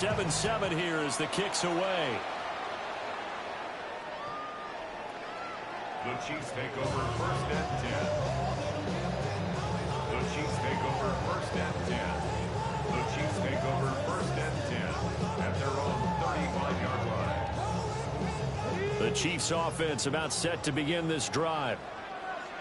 7-7 here as the kick's away. The Chiefs take over first and 10. The Chiefs take over first and 10. The Chiefs take over first and 10 at their own 35-yard line. The Chiefs offense about set to begin this drive.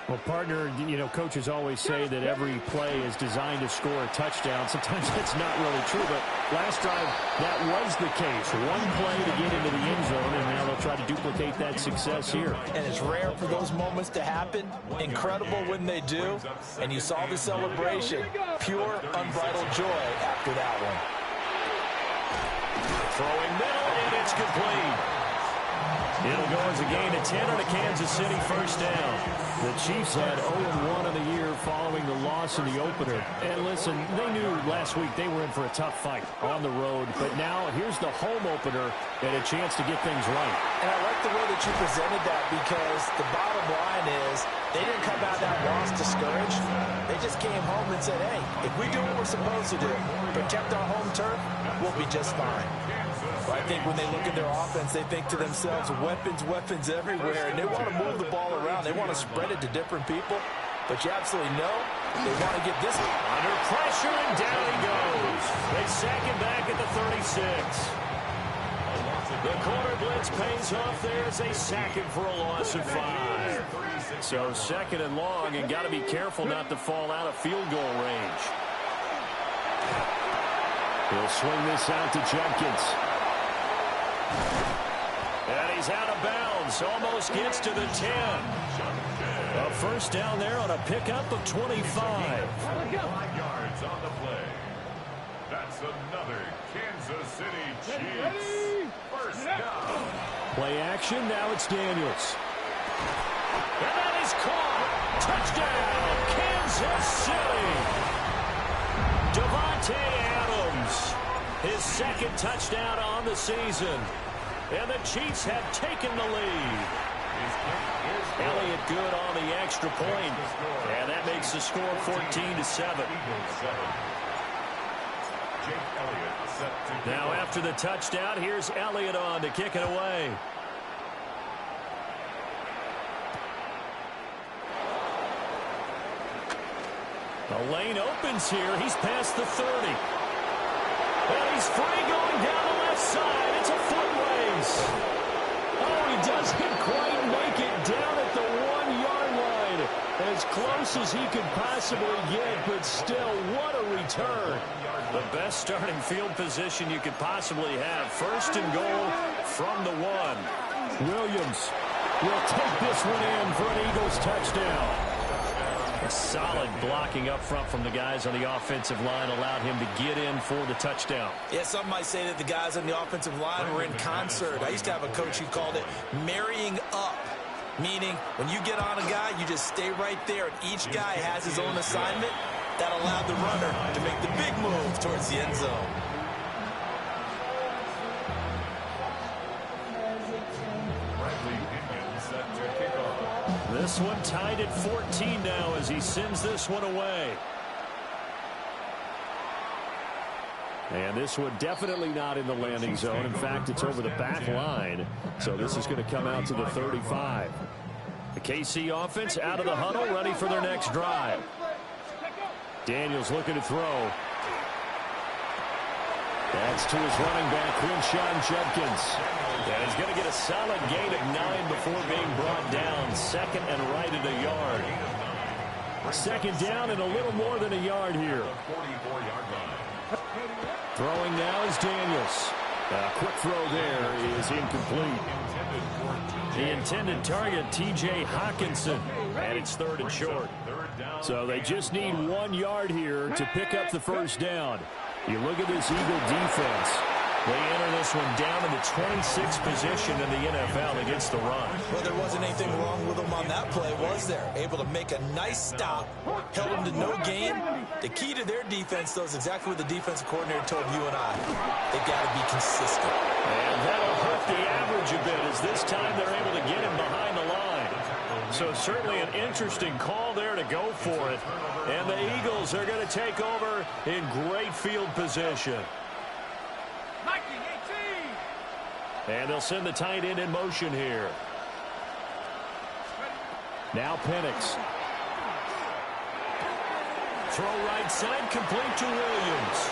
Well, partner, you know, coaches always say that every play is designed to score a touchdown. Sometimes that's not really true, but last drive, that was the case. One play to get into the end zone, and now they'll try to duplicate that success here. And it's rare for those moments to happen. Incredible when they do. And you saw the celebration. Pure, unbridled joy after that one. Throwing middle, and it's complete. It'll go as a gain of 10 on a Kansas City first down. The Chiefs had 0-1 on the year following the loss in the opener. And listen, they knew last week they were in for a tough fight on the road. But now here's the home opener and a chance to get things right. And I like the way that you presented that, because the bottom line is they didn't come out of that loss discouraged. They just came home and said, hey, if we do what we're supposed to do, protect our home turf, we'll be just fine. I think when they look at their offense, they think to themselves, weapons, weapons everywhere, and they want to move the ball around. They want to spread it to different people, but you absolutely know they want to get this under pressure, and down he goes. They sack him back at the 36. The corner blitz pays off there as they sack him for a loss of 5. So second and long, and got to be careful not to fall out of field goal range. He'll swing this out to Jenkins. And he's out of bounds. Almost gets to the 10. A first down there on a pickup of 25. 5 yards on the play. That's another Kansas City Chiefs first down. Play action. Now it's Daniels. And that is caught. Touchdown, Kansas City. Davante Adams. His second touchdown on the season. And the Chiefs have taken the lead. Elliott good on the extra point. And that makes the score 14-7. Now after the touchdown, here's Elliott on to kick it away. The lane opens here. He's past the 30. And he's free going down the left side. It's a foot race. Oh, he doesn't quite make it down at the 1-yard line. As close as he could possibly get, but still, what a return. The best starting field position you could possibly have. First and goal from the 1. Williams will take this one in for an Eagles touchdown. A solid blocking up front from the guys on the offensive line allowed him to get in for the touchdown. Yeah, some might say that the guys on the offensive line were in concert. I used to have a coach who called it marrying up, meaning when you get on a guy, you just stay right there, and each guy has his own assignment. That allowed the runner to make the big move towards the end zone. This one tied at 14 now as he sends this one away. And this one definitely not in the landing zone. In fact, it's over the back line. So this is going to come out to the 35. The KC offense out of the huddle, ready for their next drive. Daniels looking to throw. That's to his running back, Quinshon Judkins. And he's going to get a solid gain of 9 before being brought down. Second and right at a yard. Second down and a little more than a yard here. Throwing now is Daniels. A quick throw there is incomplete. The intended target, T.J. Hawkinson. And it's third and short. So they just need 1 yard here to pick up the first down. You look at this Eagle defense. They enter this one down in the 26th position in the NFL against the run. Well, there wasn't anything wrong with them on that play, was there? Able to make a nice stop, held them to no gain. The key to their defense, though, is exactly what the defensive coordinator told you and I. They've got to be consistent. And that'll hurt the average a bit as this time they're able to get him behind the line. So certainly an interesting call there to go for it. And the Eagles are going to take over in great field position. And they'll send the tight end in motion here. Now Penix. Throw right side, complete to Williams.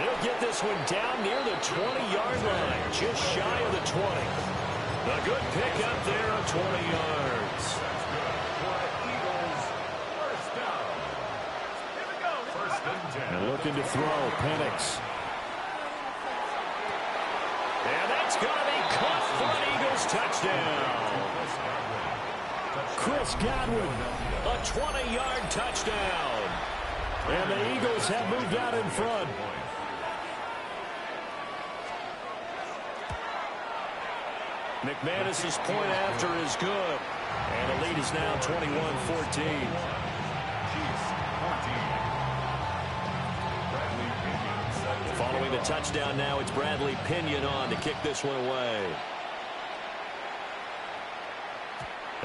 He'll get this one down near the 20-yard line, just shy of the 20. A good pick up there of 20 yards. And looking to throw, Penix. And that's going to be caught for an Eagles touchdown. Chris Godwin. A 20-yard touchdown. And the Eagles have moved out in front. McManus's point after is good. And the lead is now 21-14. Following the touchdown now, it's Bradley Pinion on to kick this one away.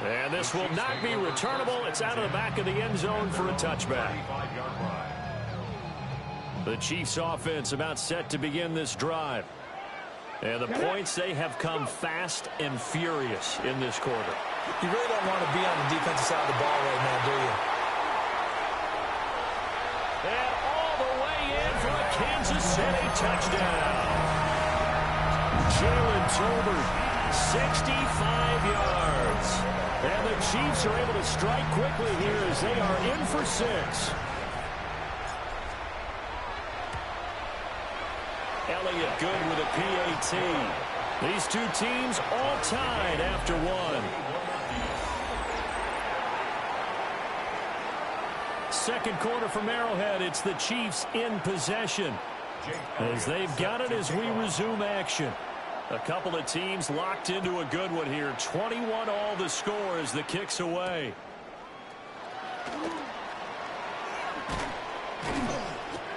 And this will not be returnable. It's out of the back of the end zone for a touchback. The Chiefs offense about set to begin this drive. And the points, they have come fast and furious in this quarter. You really don't want to be on the defensive side of the ball right now, do you? And all the way in for a Kansas City touchdown. Jalen Tolbert, 65 yards. And the Chiefs are able to strike quickly here as they are in for 6. Elliott good with a PAT. These two teams all tied after one. Second quarter from Arrowhead. It's the Chiefs in possession as they've got it as we resume action. A couple of teams locked into a good one here. 21 all the score as the kick's away.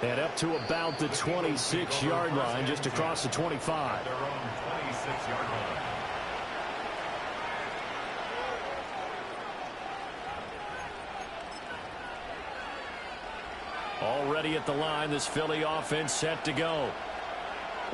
And up to about the 26-yard line, just across the 25. Already at the line, this Philly offense set to go.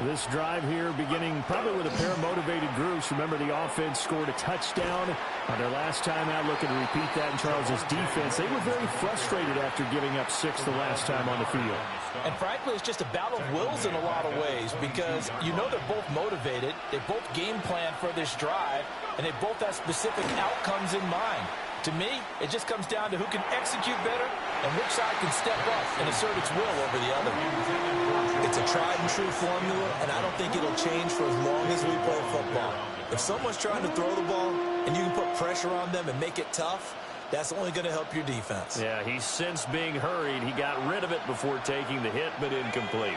This drive here beginning probably with a pair of motivated groups. Remember, the offense scored a touchdown on their last time out. Looking to repeat that in Charles's defense. They were very frustrated after giving up 6 the last time on the field. And frankly, it's just a battle of wills in a lot of ways because you know they're both motivated. They both game plan for this drive, and they both have specific outcomes in mind. To me, it just comes down to who can execute better and which side can step up and assert its will over the other. It's a tried-and-true formula, and I don't think it'll change for as long as we play football. If someone's trying to throw the ball and you can put pressure on them and make it tough, that's only going to help your defense. Yeah, he's since being hurried. He got rid of it before taking the hit, but incomplete.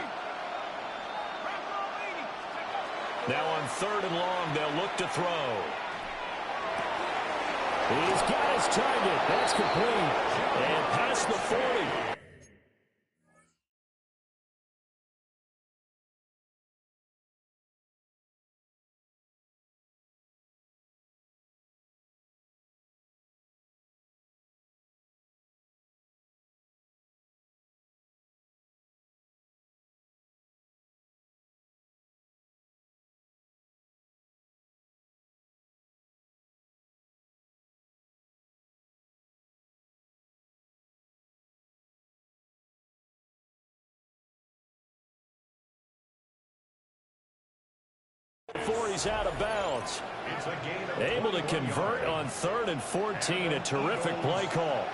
Now on 3rd and long, they'll look to throw. He's got his target. That's complete. And past the 40. Before he's out of bounds. Able to convert on 3rd and 14. A terrific play call.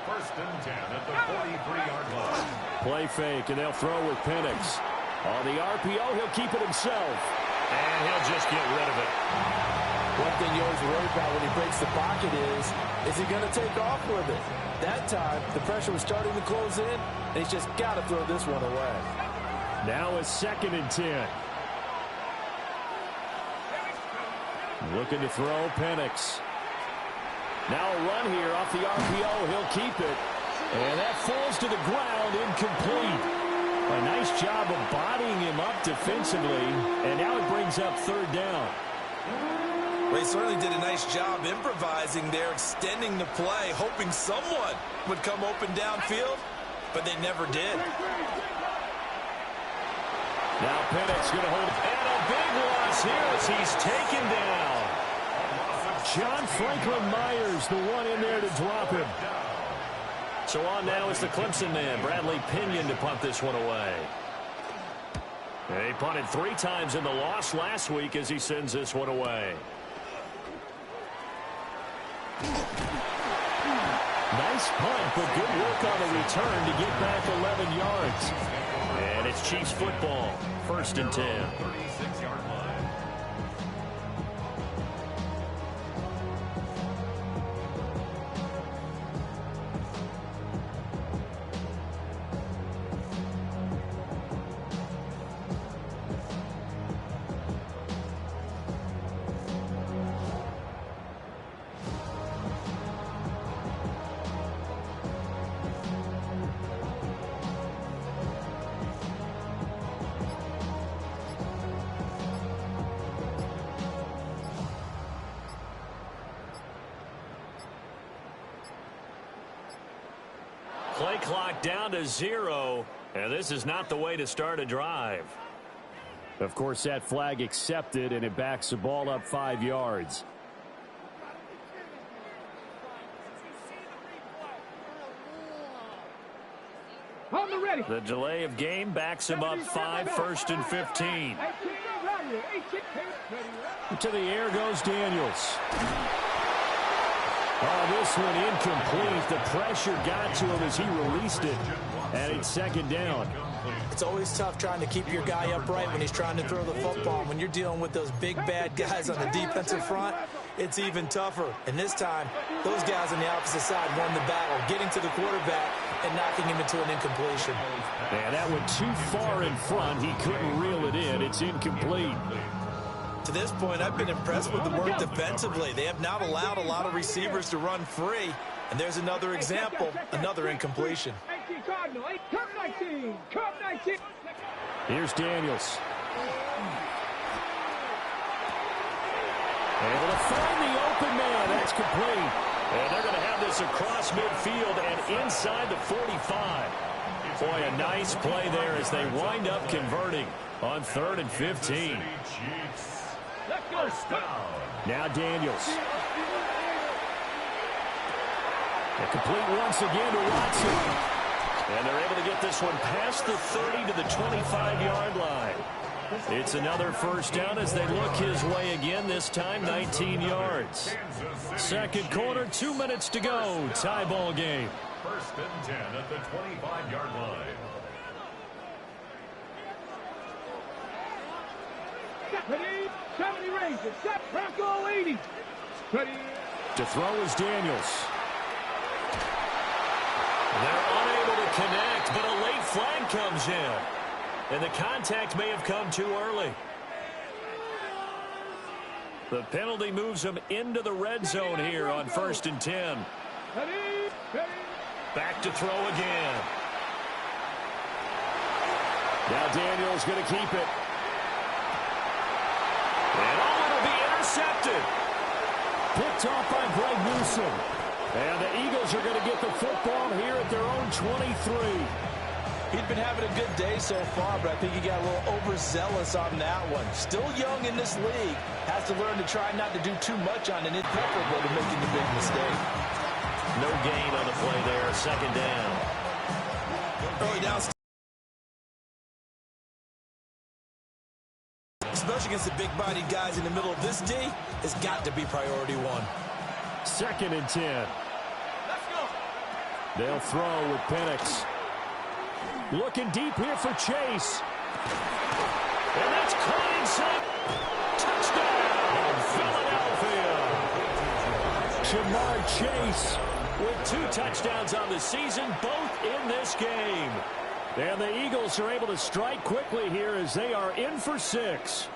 First and 10 at the 43-yard line. Play fake, and they'll throw with Penix. On the RPO, he'll keep it himself. And he'll just get rid of it. One thing you always worry about when he breaks the pocket is he going to take off with it? That time, the pressure was starting to close in, and he's just got to throw this one away. Now a 2nd and 10. Looking to throw, Penix. Now a run here off the RPO. He'll keep it. And that falls to the ground, incomplete. A nice job of bodying him up defensively. And now it brings up 3rd down. Well, he certainly did a nice job improvising there, extending the play, hoping someone would come open downfield, but they never did. Now Penix going to hold. And a big loss here as he's taken down. John Franklin Myers, the one in there to drop him. So on now is the Clemson man, Bradley Pinion, to punt this one away. He punted 3 times in the loss last week as he sends this one away. Nice punt, but good work on the return to get back 11 yards. And it's Chiefs football, 1st and 10. 36-yard line. Play clock down to 0, and this is not the way to start a drive. Of course, that flag accepted, and it backs the ball up 5 yards. The delay of game backs him up 5, 1st and 15. To the air goes Daniels. Oh, this one incomplete. The pressure got to him as he released it. And it's 2nd down. It's always tough trying to keep your guy upright when he's trying to throw the football. When you're dealing with those big, bad guys on the defensive front, it's even tougher. And this time, those guys on the opposite side won the battle, getting to the quarterback and knocking him into an incompletion. And that went too far in front. He couldn't reel it in. It's incomplete. To this point, I've been impressed with the work defensively. They have not allowed a lot of receivers to run free. And there's another example, another incompletion. Here's Daniels. Able to find the open man. That's complete. And they're going to have this across midfield and inside the 45. Boy, a nice play there as they wind up converting on 3rd and 15. Now Daniels. A complete once again to Watson. And they're able to get this one past the 30 to the 25-yard line. It's another 1st down as they look his way again, this time 19 yards. 2nd quarter, 2 minutes to go. Tie ball game. 1st and 10 at the 25-yard line. Ready, 70 Rangers, set, Bronco 80. Ready. To throw is Daniels. They're unable to connect, but a late flag comes in. And the contact may have come too early. The penalty moves them into the red zone here on 1st and 10. Back to throw again. Now Daniels going to keep it. And it'll be intercepted. Picked off by Greg Newsome. And the Eagles are going to get the football here at their own 23. He'd been having a good day so far, but I think he got a little overzealous on that one. Still young in this league. Has to learn to try not to do too much on it. It's preferable to making a big mistake. No gain on the play there. 2nd down. Early down. Especially against the big-bodied guys in the middle of this D, has got to be priority 1. 2nd and 10. Let's go. They'll throw with Penix. Looking deep here for Chase. And that's caught inside. Touchdown, Philadelphia. Jamar Chase with 2 touchdowns on the season, both in this game. And the Eagles are able to strike quickly here as they are in for 6.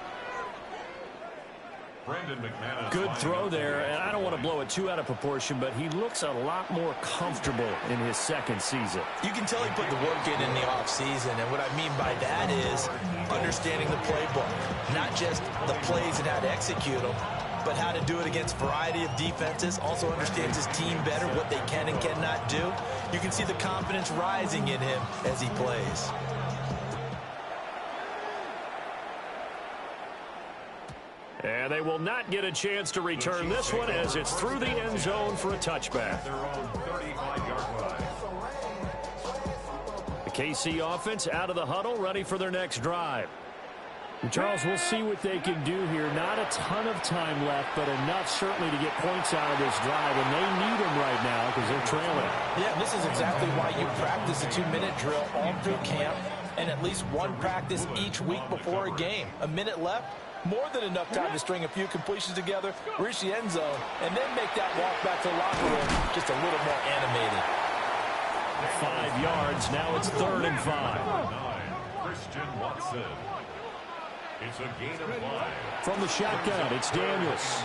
Good throw there, and I don't want to blow it too out of proportion, but he looks a lot more comfortable in his 2nd season. You can tell he put the work in the offseason, and what I mean by that is understanding the playbook, not just the plays and how to execute them, but how to do it against a variety of defenses. Also understands his team better, what they can and cannot do. You can see the confidence rising in him as he plays. And they will not get a chance to return this one as it's through the end zone for a touchback. Their own 35-yard line. The KC offense out of the huddle, ready for their next drive. And Charles, we'll see what they can do here. Not a ton of time left, but enough certainly to get points out of this drive, and they need them right now because they're trailing. Yeah, this is exactly why you practice a 2-minute drill all through camp and at least one practice each week before a game. A minute left, more than enough time to string a few completions together, reach the end zone, and then make that walk back to the locker room just a little more animated. 5 yards, now it's 3rd and 5. 9, Christian Watson. It's a gain of 5. From the shotgun, it's Daniels.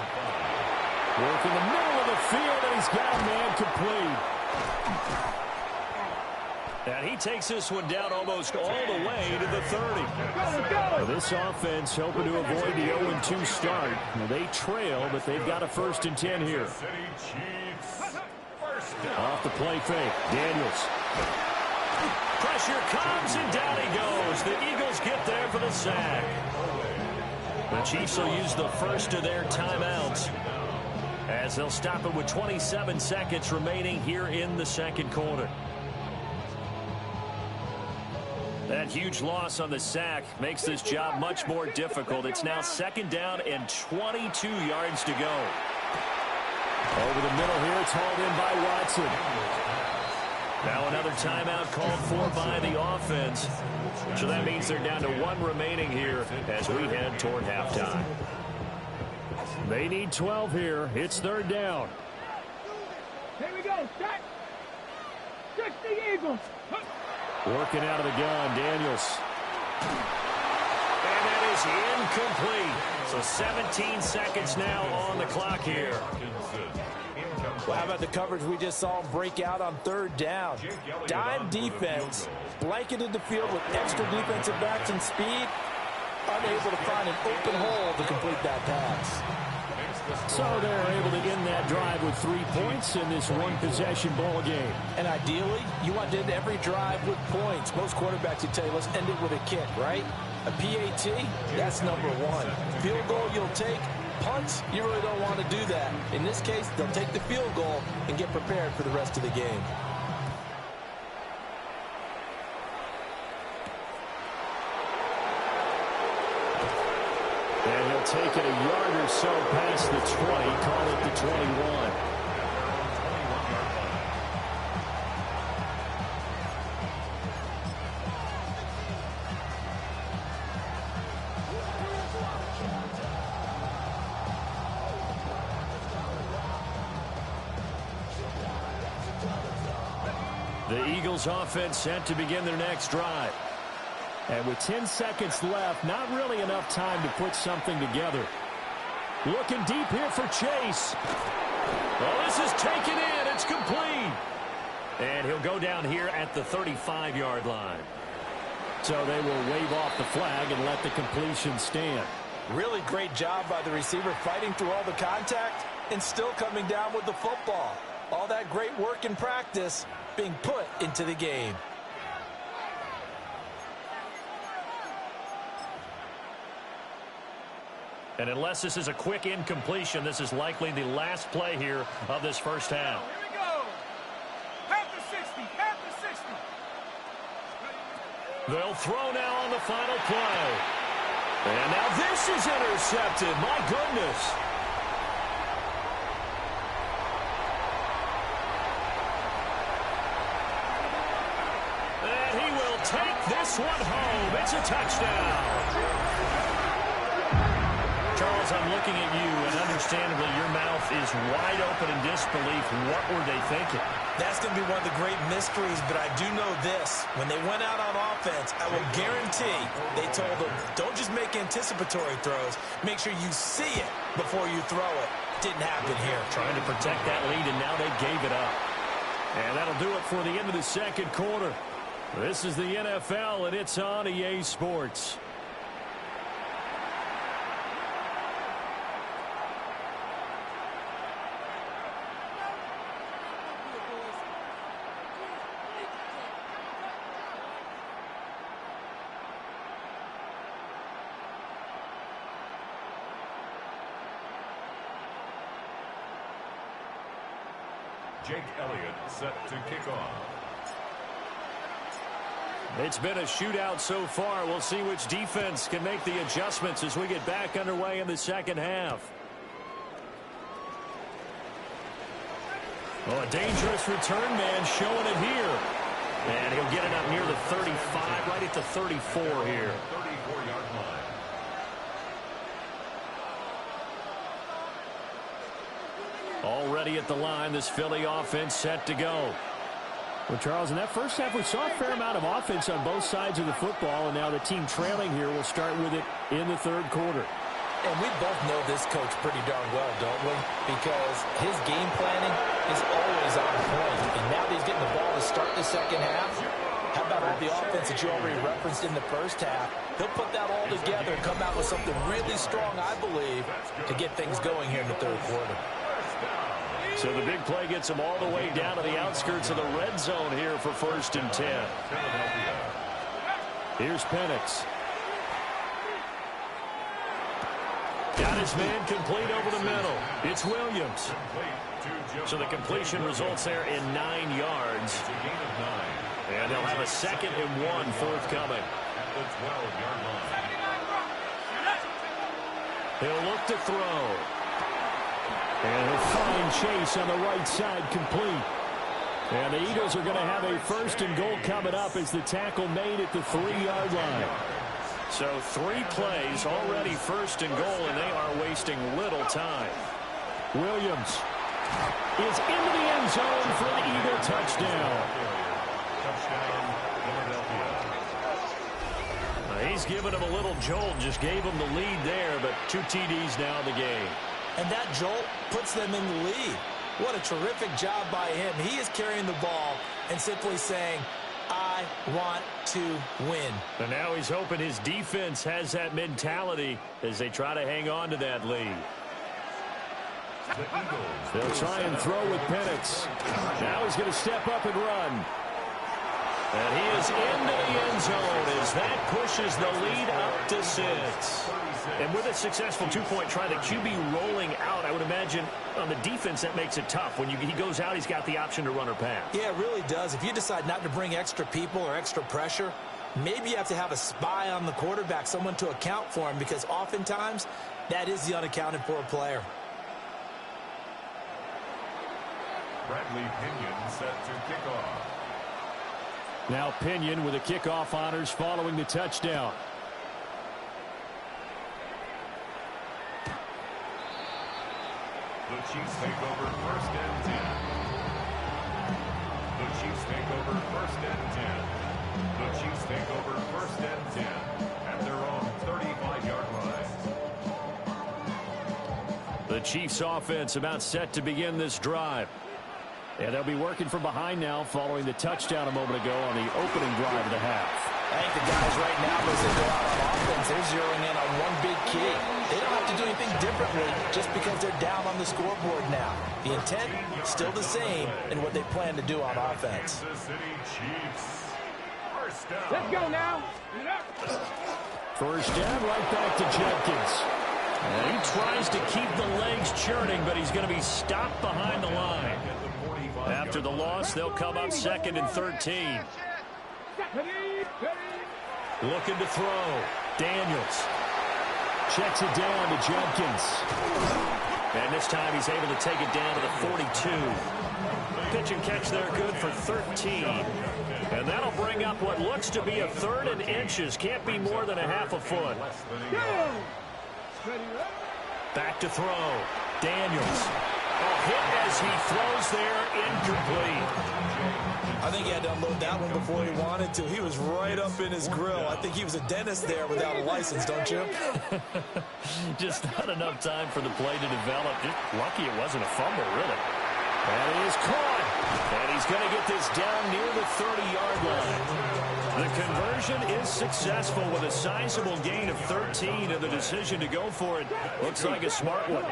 Work in the middle of the field, and he's got a man complete. And he takes this one down almost all the way to the 30. Well, this offense hoping to avoid the 0-2 start. Well, they trail, but they've got a 1st and 10 here. City Chiefs. Off the play fake, Daniels. Pressure comes, and down he goes. The Eagles get there for the sack. The Chiefs will use the first of their timeouts as they'll stop it with 27 seconds remaining here in the second quarter. That huge loss on the sack makes this job much more difficult. It's now 2nd down and 22 yards to go. Over the middle here, it's hauled in by Watson. Now another timeout called for by the offense. So that means they're down to 1 remaining here as we head toward halftime. They need 12 here. It's 3rd down. Here we go. Set. 60 Eagles. Working out of the gun, Daniels. And that is incomplete. So 17 seconds now on the clock here. Well, how about the coverage we just saw him break out on 3rd down? Dime defense, blanketed the field with extra defensive backs and speed, unable to find an open hole to complete that pass. So they're able to end that drive with 3 points in this one-possession ball game. And ideally, you want to end every drive with points. Most quarterbacks would tell you, let's end it with a kick, right? A PAT, that's number 1. Field goal you'll take. Punts, you really don't want to do that. In this case, they'll take the field goal and get prepared for the rest of the game. And he'll take it a yard or so past the 20, call it the 21. The Eagles offense set to begin their next drive. And with 10 seconds left, not really enough time to put something together. Looking deep here for Chase. Well, this is taken in. It's complete. And he'll go down here at the 35-yard line. So they will wave off the flag and let the completion stand. Really great job by the receiver fighting through all the contact and still coming down with the football. All that great work in practice being put into the game. And unless this is a quick incompletion, this is likely the last play here of this first half. Here we go. Half the 60. Half the 60. They'll throw now on the final play. And now this is intercepted. My goodness. And he will take this one home. It's a touchdown. Charles, I'm looking at you, and understandably, your mouth is wide open in disbelief. What were they thinking? That's going to be one of the great mysteries, but I do know this. When they went out on offense, I will guarantee they told them, don't just make anticipatory throws. Make sure you see it before you throw it. Didn't happen here. Trying to protect that lead, and now they gave it up. And that'll do it for the end of the second quarter. This is the NFL, and it's on EA Sports. Jake Elliott set to kick off. It's been a shootout so far. We'll see which defense can make the adjustments as we get back underway in the second half. Oh, a dangerous return man showing it here. And he'll get it up near the 35, right at the 34 here. 34-yard line. Already at the line, this Philly offense set to go. Well, Charles, in that first half, we saw a fair amount of offense on both sides of the football, and now the team trailing here will start with it in the third quarter. And we both know this coach pretty darn well, don't we? Because his game planning is always on point. And now that he's getting the ball to start the second half, how about all the offense that you already referenced in the first half? He'll put that all together and come out with something really strong, I believe, to get things going here in the third quarter. So the big play gets them all the way down to the outskirts of the red zone here for 1st and 10. Here's Penix. Got his man complete over the middle. It's Williams. So the completion results there in 9 yards. And they'll have a 2nd and 1 forthcoming. At the 12-yard line. He'll look to throw. And he'll find Chase on the right side complete. And the Eagles are going to have a 1st and goal coming up as the tackle made at the 3-yard line. So 3 plays already 1st and goal, and they are wasting little time. Williams is into the end zone for an Eagle touchdown. Touchdown, Philadelphia. He's given him a little jolt, just gave him the lead there, but 2 TDs now in the game. And that jolt puts them in the lead. What a terrific job by him. He is carrying the ball and simply saying, I want to win. And now he's hoping his defense has that mentality as they try to hang on to that lead. They'll try and throw with Penix. Now he's going to step up and run. And he is into the end zone as that pushes the lead up to 6. And with a successful 2-point try, the QB rolling out, I would imagine on the defense that makes it tough. When he goes out, he's got the option to run or pass. Yeah, it really does. If you decide not to bring extra people or extra pressure, maybe you have to have a spy on the quarterback, someone to account for him, because oftentimes that is the unaccounted for player. Bradley Pinion set to kick off. Now Pinion with the kickoff honors following the touchdown. The Chiefs take over 1st and 10. The Chiefs take over 1st and 10. The Chiefs take over 1st and 10 at their own 35-yard line. The Chiefs offense about set to begin this drive. And they'll be working from behind now following the touchdown a moment ago on the opening drive of the half. I think the guys right now, as they go out on offense, they're zeroing in on one big key. They don't have to do anything differently just because they're down on the scoreboard now. The intent, still the same in what they plan to do on offense. Kansas City Chiefs. First down. Let's go now. First down, right back to Jenkins. And he tries to keep the legs churning, but he's going to be stopped behind the line. After the loss, they'll come up 2nd and 13. Looking to throw. Daniels checks it down to Jenkins. And this time he's able to take it down to the 42. Pitch and catch there good for 13. And that'll bring up what looks to be a 3rd and inches. Can't be more than a half a foot. Back to throw. Daniels. A hit as he throws there, incomplete. I think he had to unload that one before he wanted to. He was right up in his grill. I think he was a dentist there without a license, don't you? Just not enough time for the play to develop. Just lucky it wasn't a fumble, really. And he is caught. And he's going to get this down near the 30-yard line. The conversion is successful with a sizable gain of 13, and the decision to go for it looks like a smart one.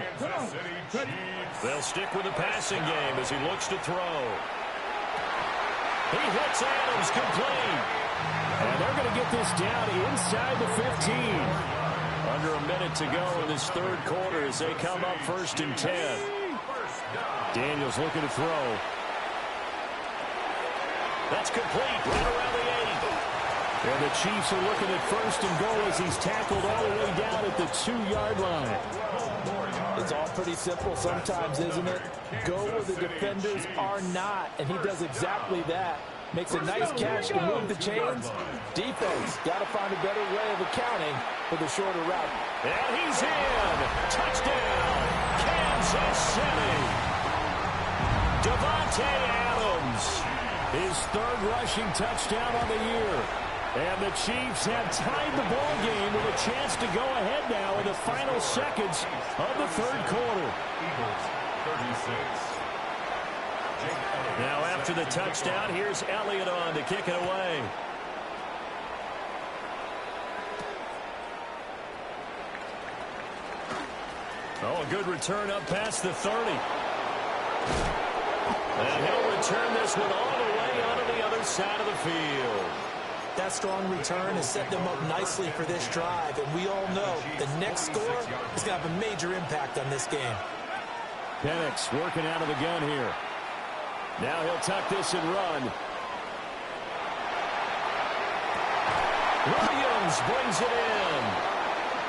They'll stick with the passing game as he looks to throw. He hits Adams complete. And they're going to get this down inside the 15. Under a minute to go in this third quarter as they come up 1st and 10. Daniels looking to throw. That's complete right around the 8. And the Chiefs are looking at first and goal as he's tackled all the way down at the 2-yard line. It's all pretty simple sometimes, isn't it? Go where the defenders are not, and he does exactly that. Makes a nice catch to move the chains. Defense got to find a better way of accounting for the shorter route. And he's in. Touchdown, Kansas City. Davante Adams, his third rushing touchdown on the year. And the Chiefs have tied the ball game with a chance to go ahead now in the final seconds of the third quarter. Eagles 36. Now after the touchdown, here's Elliott on to kick it away. Oh, a good return up past the 30. And he'll return this one all the way onto the other side of the field. That strong return has set them up nicely for this drive, and we all know the next score is going to have a major impact on this game. Penix working out of the gun here. Now he'll tuck this and run. Williams brings it in.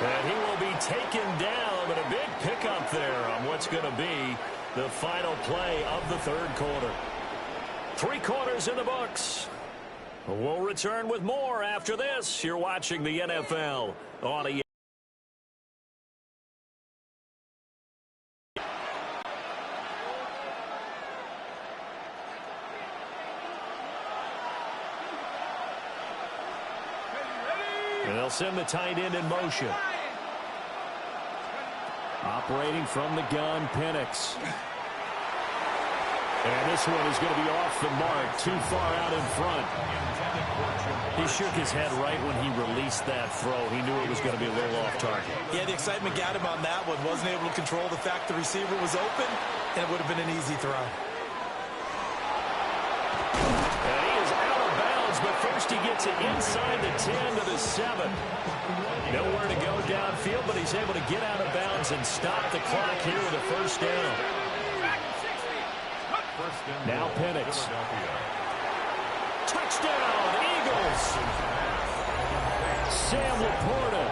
And he will be taken down, but a big pickup there on what's going to be the final play of the third quarter. 3 quarters in the books. We'll return with more after this. You're watching the NFL on ESPN. And they'll send the tight end in motion. Operating from the gun, Penix. And this one is going to be off the mark, too far out in front. He shook his head right when he released that throw. He knew it was going to be a little off target. Yeah, the excitement got him on that one. Wasn't able to control the fact the receiver was open, and it would have been an easy throw. And he is out of bounds, but first he gets it inside the 10 to the 7. Nowhere to go downfield, but he's able to get out of bounds and stop the clock here with a first down. Now Penix. Touchdown, Eagles. Sam Laporta.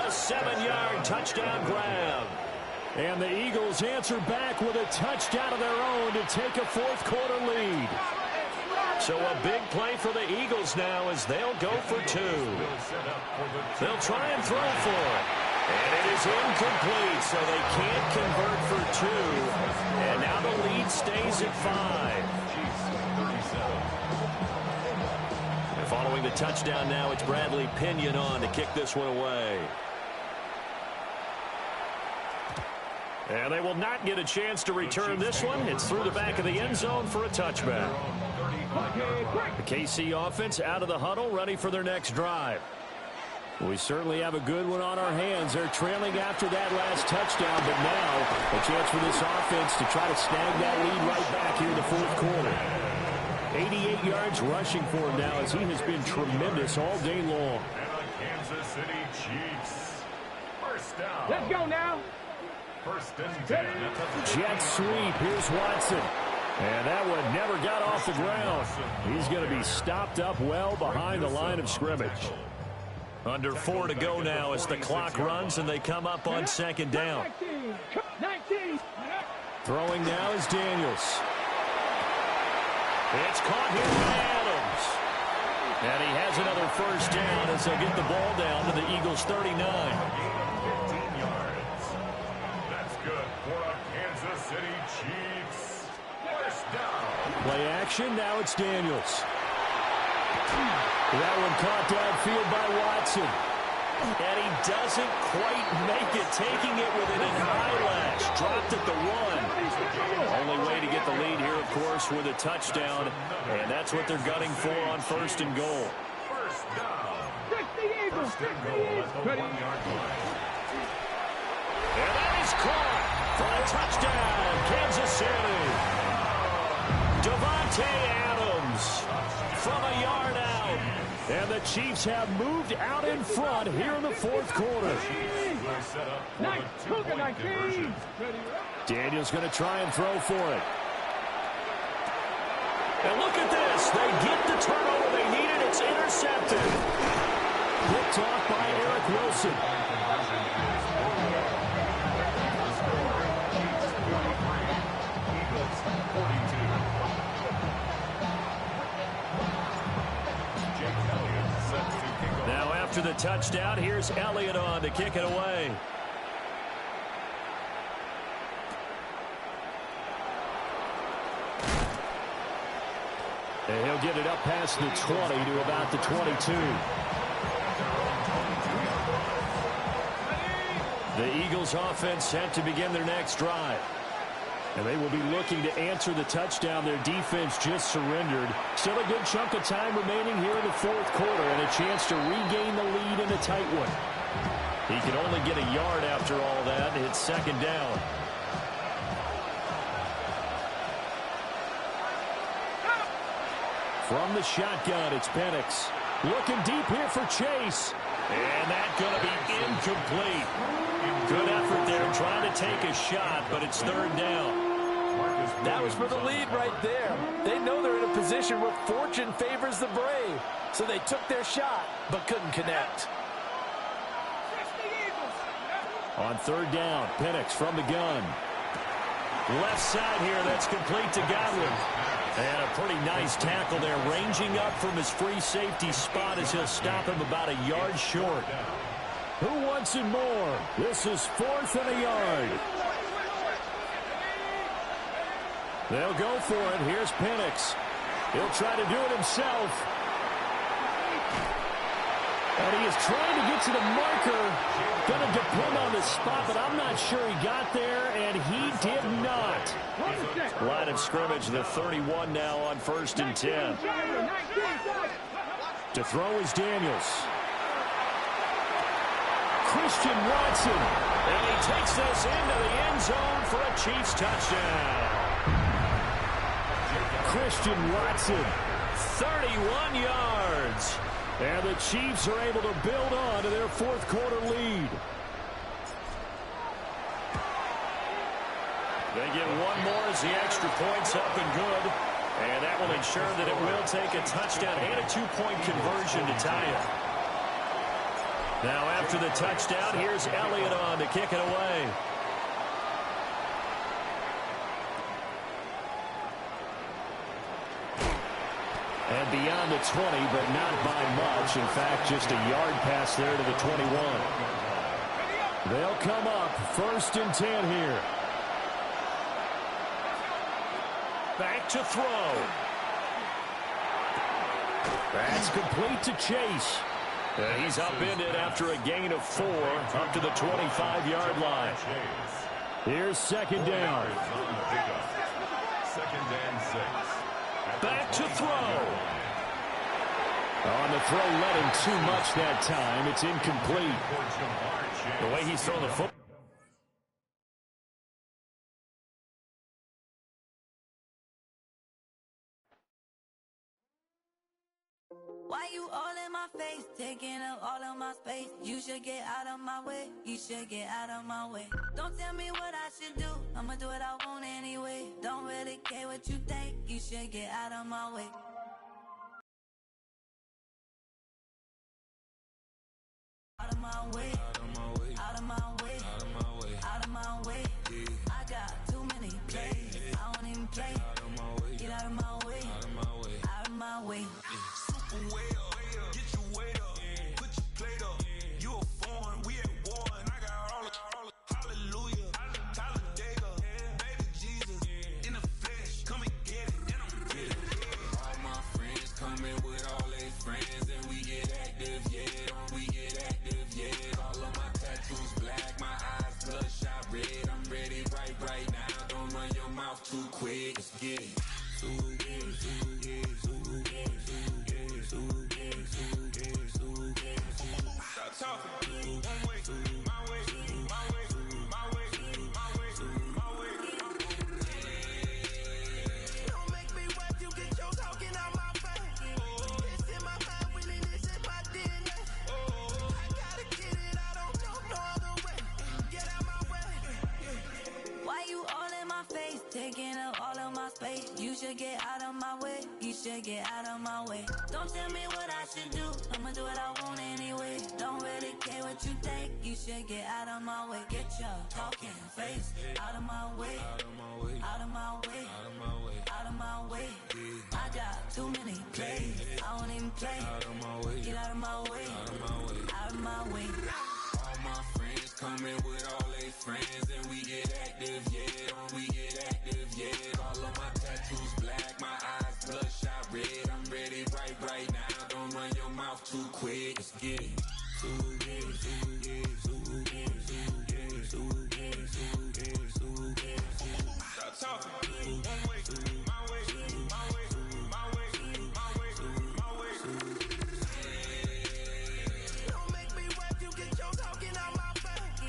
A 7-yard touchdown grab. And the Eagles answer back with a touchdown of their own to take a fourth quarter lead. So a big play for the Eagles now as they'll go for 2. They'll try and throw for it. And it is incomplete, so they can't convert for 2. And now the lead stays at 5. And following the touchdown now, it's Bradley Pinion on to kick this one away. And they will not get a chance to return this one. It's through the back of the end zone for a touchback. The KC offense out of the huddle, ready for their next drive. We certainly have a good one on our hands. They're trailing after that last touchdown, but now a chance for this offense to try to snag that lead right back here in the fourth quarter. 88 yards rushing for him now as he has been tremendous all day long. And the Kansas City Chiefs. First down. Let's go now. First and 10. Jet sweep. Here's Watson. And that one never got off the ground. He's going to be stopped up well behind the line of scrimmage. Under 4 to go now as the clock runs and they come up on second down. 19. Throwing now is Daniels. It's caught here by Adams. And he has another first down as they'll get the ball down to the Eagles' 39. 15 yards. That's good for a Kansas City Chiefs. First down. Play action. Now it's Daniels. That one caught downfield by Watson. And he doesn't quite make it, taking it within an eyelash. Dropped at the 1. Only way to get the lead here, of course, with a touchdown. And that's what they're gunning for on first and goal. First down. 60 Eagles. 60 Eagles. At the 1-yard line. And that is caught for a touchdown, Kansas City. Davante Adams from a yard out. And the Chiefs have moved out in front here in the fourth quarter. Nice. Cougar 19. Daniels going to try and throw for it. And look at this. Chiefs, they get the turnover they needed. It's intercepted. Picked off by Eric Wilson. Now after the touchdown, here's Elliott on to kick it away. And he'll get it up past the 20 to about the 22. The Eagles offense set to begin their next drive. And they will be looking to answer the touchdown their defense just surrendered. Still a good chunk of time remaining here in the fourth quarter and a chance to regain the lead in a tight one. He can only get a yard after all that. It's second down. From the shotgun, it's Penix. Looking deep here for Chase. And that's going to be incomplete. Good effort there trying to take a shot, but it's third down. That was for the lead right there. They know they're in a position where fortune favors the brave. So they took their shot, but couldn't connect. On third down, Penix from the gun. Left side here, that's complete to Godwin. And a pretty nice tackle there, ranging up from his free safety spot as he'll stop him about a yard short. Who wants it more? This is 4th and a yard. They'll go for it. Here's Penix. He'll try to do it himself. And he is trying to get to the marker. Going to depend on the spot, but I'm not sure he got there, and he did not. Line of scrimmage, the 31 now on 1st and 10. To throw is Daniels. Christian Watson. And he takes this into the end zone for a Chiefs touchdown. Christian Watson. 31 yards. And the Chiefs are able to build on to their fourth quarter lead. They get one more as the extra point's up and good. And that will ensure that it will take a touchdown and a 2-point conversion to tie it. Now after the touchdown, here's Elliott on to kick it away. And beyond the 20, but not by much. In fact, just a yard pass there to the 21. They'll come up 1st and 10 here. Back to throw. That's complete to Chase. And he's upended after a gain of 4 up to the 25-yard line. Here's second down. Second and 6. Back to throw. On the throw, let him too much that time. It's incomplete. The way he's throwing the football. Why you all in my face, taking up all of my space? You should get out of my way, you should get out of my way. Don't tell me what I should do, I'ma do what I want anyway. Don't really care what you think, you should get out of my way. Out of my way, out of my way, out of my way, out of my way, out of my way. I got too many plays, I don't even play. Out of my way, get out of my way, out of my way, out of my way. Way up, get your weight up, put your plate up. You a foreign, we at war, and I got all the hallelujah, Talladega, baby Jesus, in the flesh, come and get it, and I'm get it. All my friends coming with all their friends, and we get active, yeah, we get active, yeah. All of my tattoos black, my eyes bloodshot red. I'm ready right now. Don't run your mouth too quick. Let's get it. Stop talking. One way, my way, my way, my way, my way, my way. Don't make me rap, you get your talking out my face. It's in my mind, winning this in my DNA. I gotta get it, I don't know no other way. Get out my way. Why you all in my face, taking up all of my space? should get out of my way. Don't tell me what I should do, I'ma do what I want anyway. Don't really care what you think, you should get out of my way. Get your talking face out of my way, out of my way, out of my way, out of my way, out of my way. I got too many plays, I won't even play. Out of my way, get out of my way, out of my way, out of my way. All my friends coming with all their friends, and we get active, yeah. We get active, yeah. All of my tattoos black, my eyes bloodshot red. I'm ready right now. Don't run your mouth too quick. Let's get it. Stop talking. One way, my way, my way, my way, my way, my way. Don't make me rap, you get your talking out my face.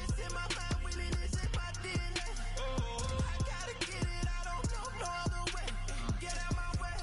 It's in my mind, winning is in my DNA. I gotta get it, I don't know no other way. Get out my way.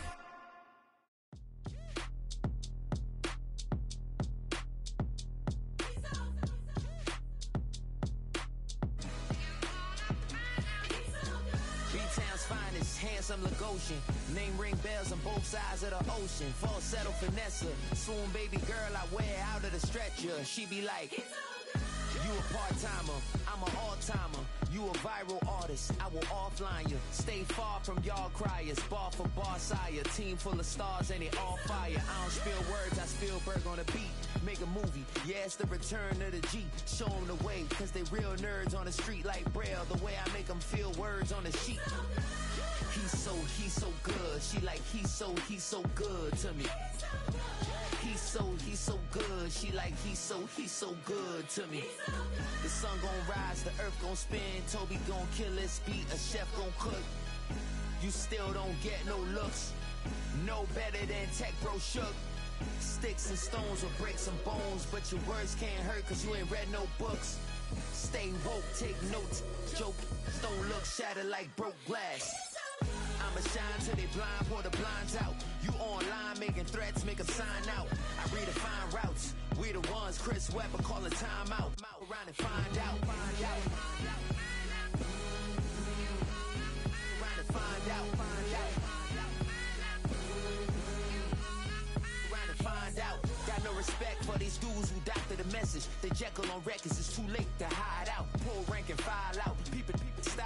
B-Town's finest, handsome Lagosian. Name ring bells on both sides of the ocean. Falsetto Vanessa, swoon baby girl I wear out of the stretcher. She be like, you a part-timer, I'm an all-timer. You a viral artist, I will offline you. Stay far from y'all criers, bar for bar sire. Team full of stars and it all fire. I don't spill words, I Spielberg on the beat. Make a movie, yeah, it's the return of the G. Show them the way, cause they real nerds on the street like Braille. The way I make them feel words on the sheet. He's so good. She like, he's so good to me. He's so good. She like, he's so good to me. The sun gon' rise, the earth gon' spin. Toby gon' kill this beat, a chef gon' cook. You still don't get no looks. No better than Tech Bro Shook. Sticks and stones will break some bones, but your words can't hurt cause you ain't read no books. Stay woke, take notes, joke. Don't look shattered like broke glass. I'ma shine till they blind, pour the blinds out. You online making threats, make them sign out. I redefine routes. We the ones Chris Webber call a timeout. Around and find out. Around and find out. Around and find out. Got no respect for these dudes who doctor the message. They Jekyll on records, it's too late to hide out. Pull rank and file out. Peep it, style.